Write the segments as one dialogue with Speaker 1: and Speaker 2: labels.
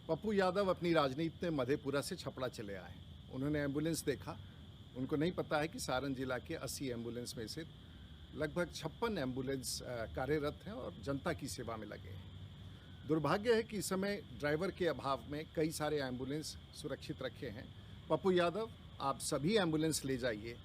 Speaker 1: पप्पू यादव अपनी राजनीति में मधेपुरा से छपड़ा चले आए। उन्होंने एम्बुलेंस देखा। उनको नहीं पता है कि सारण जिला के 80 एम्बुलेंस में से लगभग 56 एम्बुलेंस कार्यरत हैं और जनता की सेवा में लगे हैं। दुर्भाग्य है कि इस समय ड्राइवर के अभाव में कई सारे एम्बुलेंस सुरक्षित रखे हैं। पप्पू यादव, आप सभी एम्बुलेंस ले जाइए,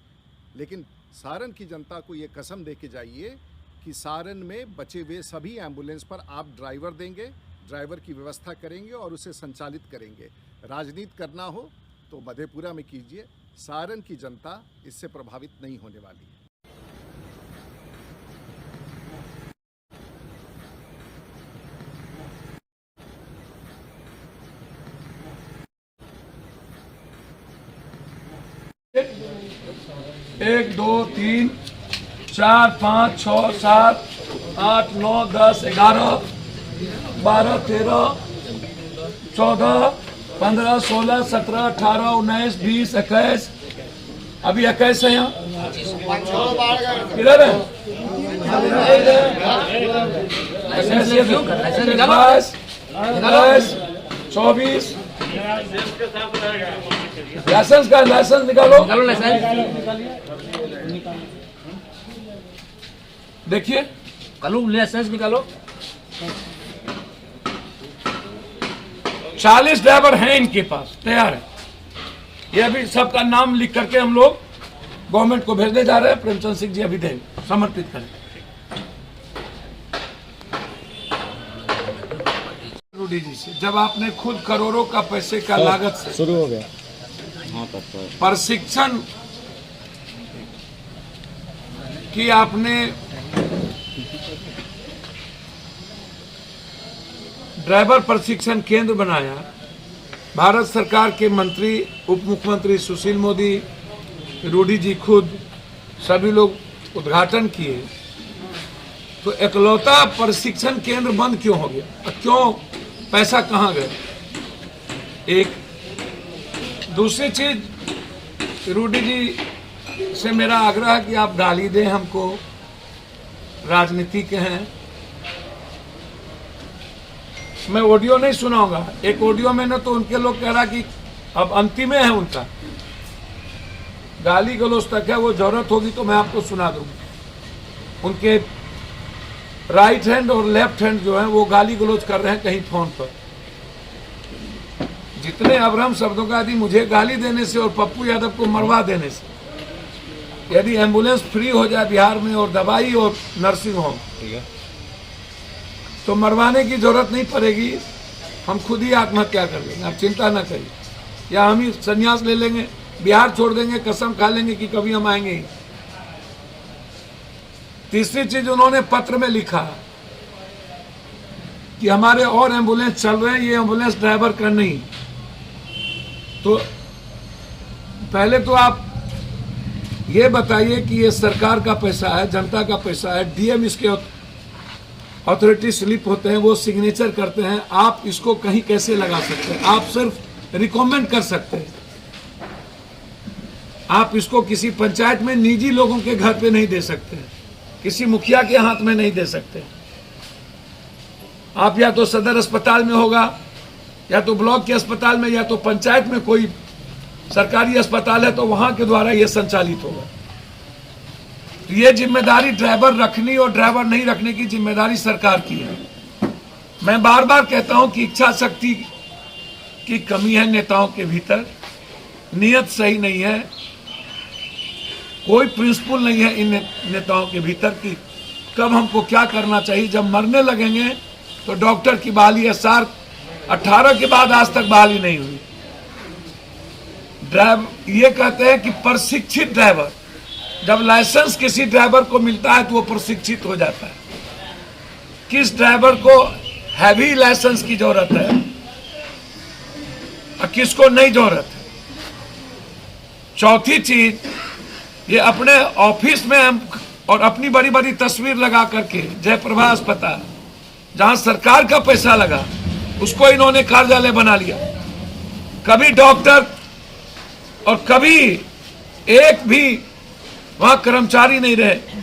Speaker 1: लेकिन सारण की जनता को ये कसम दे के जाइए कि सारण में बचे हुए सभी एम्बुलेंस पर आप ड्राइवर देंगे, ड्राइवर की व्यवस्था करेंगे और उसे संचालित करेंगे। राजनीति करना हो तो मधेपुरा में कीजिए। सारण की जनता इससे प्रभावित नहीं होने वाली है।
Speaker 2: एक, दो, तीन, 4, 5, 6, 7, 8, 9, 10, 11, 12, 13, 14, 15, 16, 17, 18, 19, 20, 21। अभी 21 है यहाँ। किधर है? 22, 24। लाइसेंस निकालो। देखिए,
Speaker 3: लाइसेंस निकालो।
Speaker 2: 40 ड्राइवर हैं इनके पास, तैयार है। ये अभी सबका नाम लिख करके हम लोग गवर्नमेंट को भेजने जा रहे हैं। प्रेमचंद सिंह जी अभी देंगे, समर्पित करें। रूडी जी से जब आपने खुद करोड़ों का पैसे का लागत से
Speaker 3: शुरू हो गया
Speaker 2: प्रशिक्षण की, आपने ड्राइवर प्रशिक्षण केंद्र बनाया। भारत सरकार के मंत्री, उप मुख्यमंत्री सुशील मोदी, रूडी जी खुद, सभी लोग उद्घाटन किए। तो इकलौता प्रशिक्षण केंद्र बंद क्यों हो गया? क्यों? पैसा कहाँ गया? एक दूसरी चीज, रूडी जी से मेरा आग्रह है कि आप गाली दें हमको, राजनीति के हैं। मैं ऑडियो नहीं सुनाऊंगा। एक ऑडियो में ना तो उनके लोग कह रहा कि अब अंतिम है उनका, गाली गलौज तक है। वो जरूरत होगी तो मैं आपको सुना दूंगा। उनके राइट हैंड और लेफ्ट हैंड जो है वो गाली गलौज कर रहे हैं कहीं फोन पर। जितने अभ्रम शब्दों का, यदि मुझे गाली देने से और पप्पू यादव को मरवा देने से, यदि एम्बुलेंस फ्री हो जाए बिहार में और दवाई और नर्सिंग होम, तो मरवाने की जरूरत नहीं पड़ेगी। हम खुद ही आत्महत्या कर लेंगे, आप चिंता ना करिए। या हम ही संन्यास ले लेंगे, बिहार छोड़ देंगे, कसम खा लेंगे कि कभी हम आएंगे ही। तीसरी चीज, उन्होंने पत्र में लिखा कि हमारे और एम्बुलेंस चल रहे हैं, ये एम्बुलेंस ड्राइवर का नहीं। तो पहले तो आप ये बताइए कि ये सरकार का पैसा है, जनता का पैसा है। डीएम इसके अथॉरिटी स्लिप होते हैं, वो सिग्नेचर करते हैं। आप इसको कहीं कैसे लगा सकते हैं? आप सिर्फ रिकमेंड कर सकते हैं। आप इसको किसी पंचायत में निजी लोगों के घर पे नहीं दे सकते हैं, किसी मुखिया के हाथ में नहीं दे सकते। आप या तो सदर अस्पताल में होगा, या तो ब्लॉक के अस्पताल में, या तो पंचायत में कोई सरकारी अस्पताल है तो वहां के द्वारा यह संचालित होगा। तो ये जिम्मेदारी ड्राइवर रखनी और ड्राइवर नहीं रखने की जिम्मेदारी सरकार की है। मैं बार बार कहता हूं कि इच्छा शक्ति की कमी है नेताओं के भीतर, नियत सही नहीं है, कोई प्रिंसिपल नहीं है इन नेताओं के भीतर कि कब हमको क्या करना चाहिए। जब मरने लगेंगे तो डॉक्टर की बहाली है। साल 18 के बाद आज तक बहाली नहीं हुई। ये कहते हैं कि प्रशिक्षित ड्राइवर, जब लाइसेंस किसी ड्राइवर को मिलता है तो वो प्रशिक्षित हो जाता है। किस ड्राइवर को हैवी लाइसेंस की जरूरत है और किसको नहीं जरूरत है? चौथी चीज, ये अपने ऑफिस में हम और अपनी बड़ी बड़ी तस्वीर लगा करके जयप्रभा अस्पताल, जहां सरकार का पैसा लगा, उसको इन्होंने कार्यालय बना लिया। कभी डॉक्टर और कभी एक भी वहां कर्मचारी नहीं रहे।